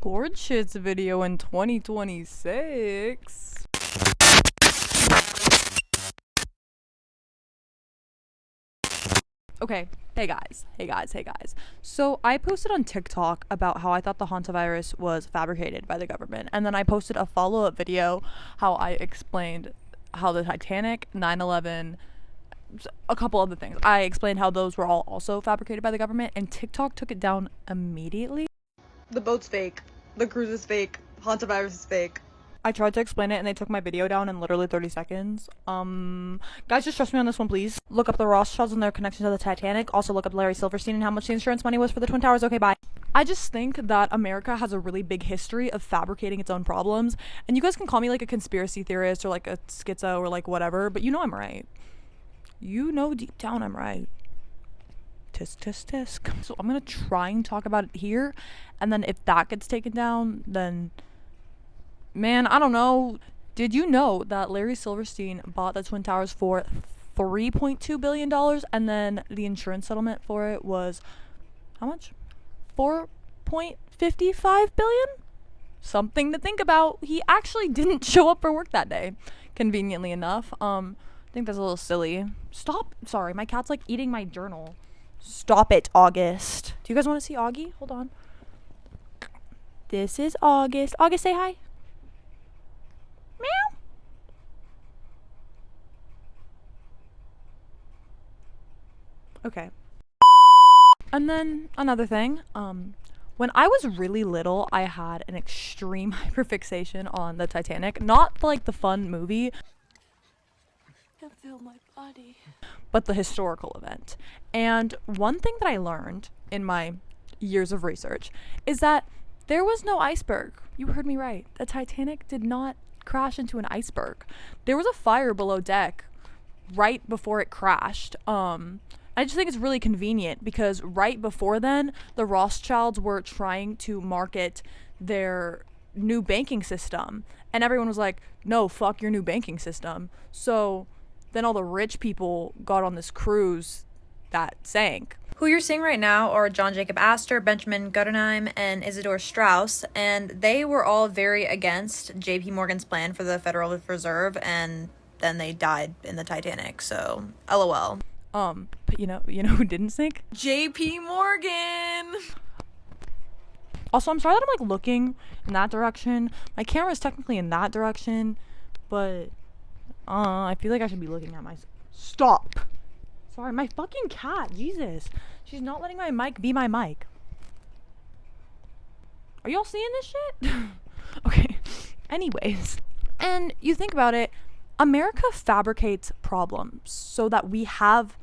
Gorgeous video in 2026. Okay, hey guys. So I posted on TikTok about how I thought the hantavirus was fabricated by the government, and then I posted a follow-up video how I explained how the Titanic, 9/11, a couple other things. I explained how those were all also fabricated by the government, and TikTok took it down immediately. The boat's fake. The cruise is fake. Hantavirus is fake. I tried to explain it and they took my video down in literally 30 seconds. Guys, just trust me on this one, please. Look up the Rothschilds and their connection to the Titanic. Also look up Larry Silverstein and how much the insurance money was for the Twin Towers. Okay, bye. I just think that America has a really big history of fabricating its own problems. And you guys can call me like a conspiracy theorist or like a schizo or like whatever, but you know I'm right. You know deep down I'm right. Tisk, tisk, tisk. So I'm gonna try and talk about it here, and then if that gets taken down, then man, I don't know. Did you know that Larry Silverstein bought the Twin Towers for $3.2 billion, and then the insurance settlement for it was how much? 4.55 billion? Something to think about. He actually didn't show up for work that day, conveniently enough. I think that's a little silly. Stop. Sorry, my cat's like eating my journal. Stop it, August. Do you guys want to see Augie? Hold on. This is August. August, say hi. Meow. Okay. And then another thing, when I was really little, I had an extreme hyperfixation on the Titanic. Not like the fun movie, I feel my body, but the historical event. And one thing that I learned in my years of research is that there was no iceberg. You heard me right. The Titanic did not crash into an iceberg. There was a fire below deck right before it crashed. I just think it's really convenient because right before then, the Rothschilds were trying to market their new banking system. And everyone was like, no, fuck your new banking system. So then all the rich people got on this cruise that sank. Who you're seeing right now are John Jacob Astor, Benjamin Guggenheim, and Isidore Straus, and they were all very against J.P. Morgan's plan for the Federal Reserve, and then they died in the Titanic, so LOL. But you know who didn't sink? J.P. Morgan! Also, I'm sorry that I'm like looking in that direction. My camera is technically in that direction, but I feel like I should be looking at my... Stop! Sorry, my fucking cat, Jesus. She's not letting my mic be my mic. Are y'all seeing this shit? Okay, anyways. And you think about it, America fabricates problems so that we have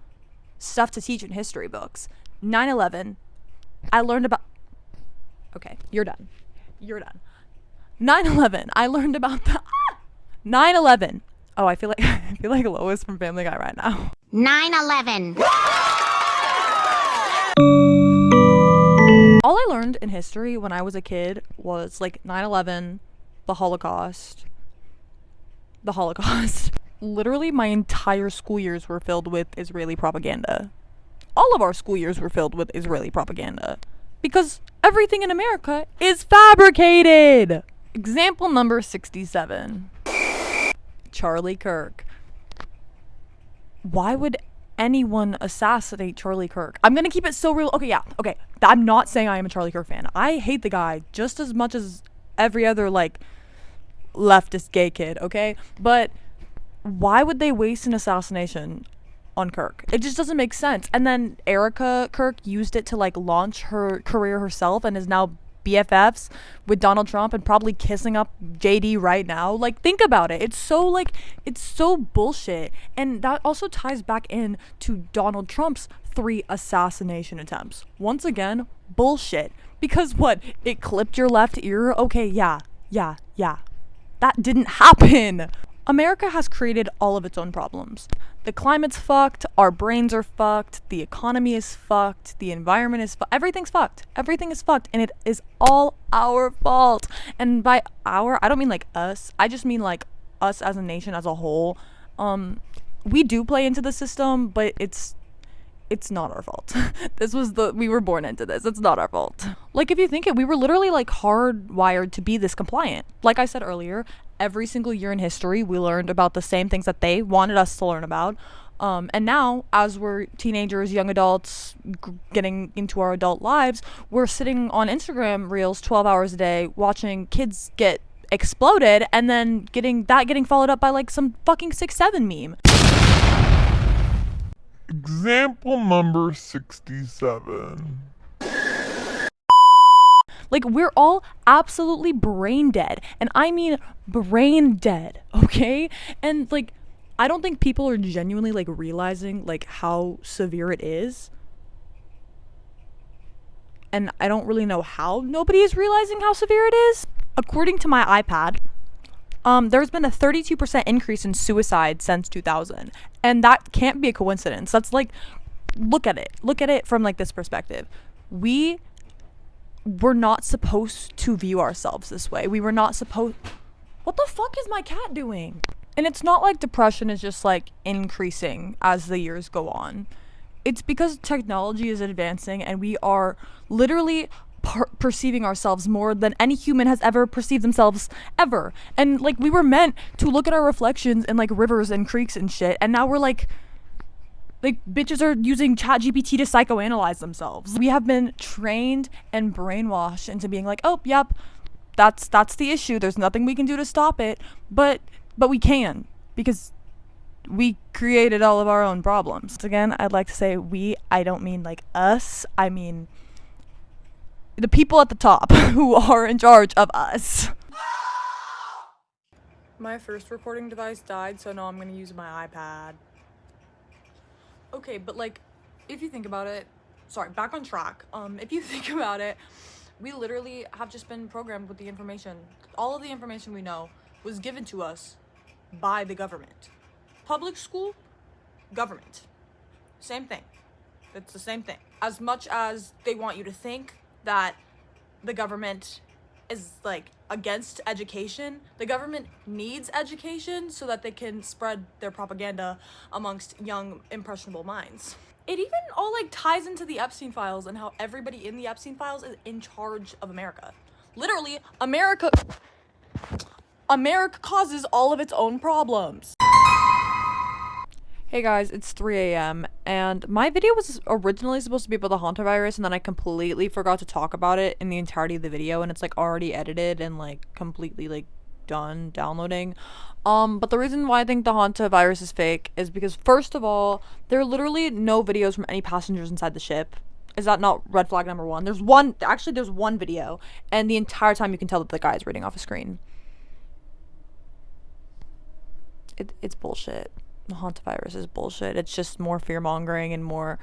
stuff to teach in history books. 9/11, I learned about... Okay, you're done. 9/11, I learned about the... 9/11. Oh, I feel like Lois from Family Guy right now. 9/11. All I learned in history when I was a kid was like 9/11, the Holocaust. Literally my entire school years were filled with Israeli propaganda. All of our school years were filled with Israeli propaganda. Because everything in America is fabricated! Example number 67. Charlie Kirk. Why would anyone assassinate Charlie Kirk? I'm gonna keep it so real. Okay. I'm not saying I am a Charlie Kirk fan. I hate the guy just as much as every other, like, leftist gay kid, okay? But why would they waste an assassination on Kirk? It just doesn't make sense. And then Erica Kirk used it to, like, launch her career herself and is now BFFs with Donald Trump and probably kissing up JD right now. Like, think about it. It's so bullshit. And that also ties back in to Donald Trump's 3 assassination attempts. Once again, bullshit. Because what? It clipped your left ear? Okay, yeah. That didn't happen. America has created all of its own problems. The climate's fucked, our brains are fucked, the economy is fucked, the environment is fucked, everything is fucked, and it is all our fault. And by our, I don't mean like us, I just mean like us as a nation as a whole. We do play into the system, but it's it's not our fault. We were born into this. It's not our fault. Like, if you think it, we were literally like hardwired to be this compliant. Like I said earlier, every single year in history, we learned about the same things that they wanted us to learn about. And now, as we're teenagers, young adults, getting into our adult lives, we're sitting on Instagram reels 12 hours a day, watching kids get exploded, and then getting followed up by like some fucking 6'7" meme. Example number 67. Like, we're all absolutely brain dead, and I mean brain dead, okay? And like, I don't think people are genuinely like realizing like how severe it is. And I don't really know how nobody is realizing how severe it is. According to my iPad, there's been a 32% increase in suicide since 2000. And that can't be a coincidence. That's like, look at it from like this perspective. We're not supposed to view ourselves this way. What the fuck is my cat doing? And it's not like depression is just like increasing as the years go on. It's because technology is advancing and we are literally perceiving ourselves more than any human has ever perceived themselves ever. And like, we were meant to look at our reflections in like rivers and creeks and shit, and now we're like bitches are using ChatGPT to psychoanalyze themselves. We have been trained and brainwashed into being like, oh yep, that's the issue, there's nothing we can do to stop it, but we can, because we created all of our own problems. Again, I'd like to say we, I don't mean like us, I mean the people at the top who are in charge of us. My first recording device died, so now I'm gonna use my iPad. Okay, but like, if you think about it, sorry, back on track. If you think about it, we literally have just been programmed with the information. All of the information we know was given to us by the government. Public school, government. Same thing. It's the same thing. As much as they want you to think that the government is like against education, the government needs education so that they can spread their propaganda amongst young, impressionable minds. It even all like ties into the Epstein files and how everybody in the Epstein files is in charge of America. Literally, America causes all of its own problems. Hey guys, it's 3 a.m. and my video was originally supposed to be about the hantavirus, and then I completely forgot to talk about it in the entirety of the video, and it's like already edited and like completely like done downloading. But the reason why I think the hantavirus is fake is because, first of all, there are literally no videos from any passengers inside the ship. Is that not red flag number one? There's one video, and the entire time you can tell that the guy is reading off a screen. It's bullshit. The hantavirus is bullshit. It's just more fear-mongering and more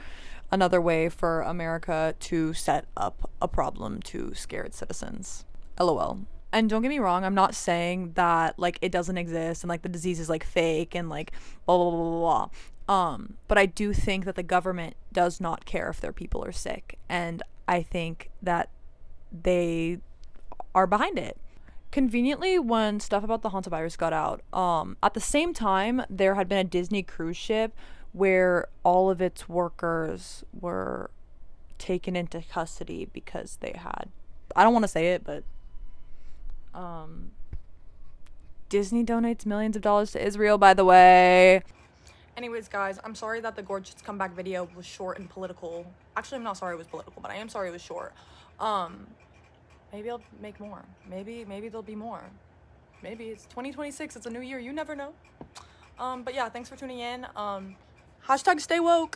another way for America to set up a problem to scare its citizens. LOL. And don't get me wrong, I'm not saying that like it doesn't exist and like the disease is like fake and like blah blah blah blah blah. But I do think that the government does not care if their people are sick, and I think that they are behind it. Conveniently, when stuff about the hantavirus got out, at the same time, there had been a Disney cruise ship where all of its workers were taken into custody because they had, I don't want to say it, but Disney donates millions of dollars to Israel, by the way. Anyways, guys, I'm sorry that the Gorgeous Comeback video was short and political. Actually, I'm not sorry it was political, but I am sorry it was short. Maybe I'll make more. Maybe there'll be more. Maybe it's 2026. It's a new year. You never know. But yeah, thanks for tuning in. Hashtag stay woke.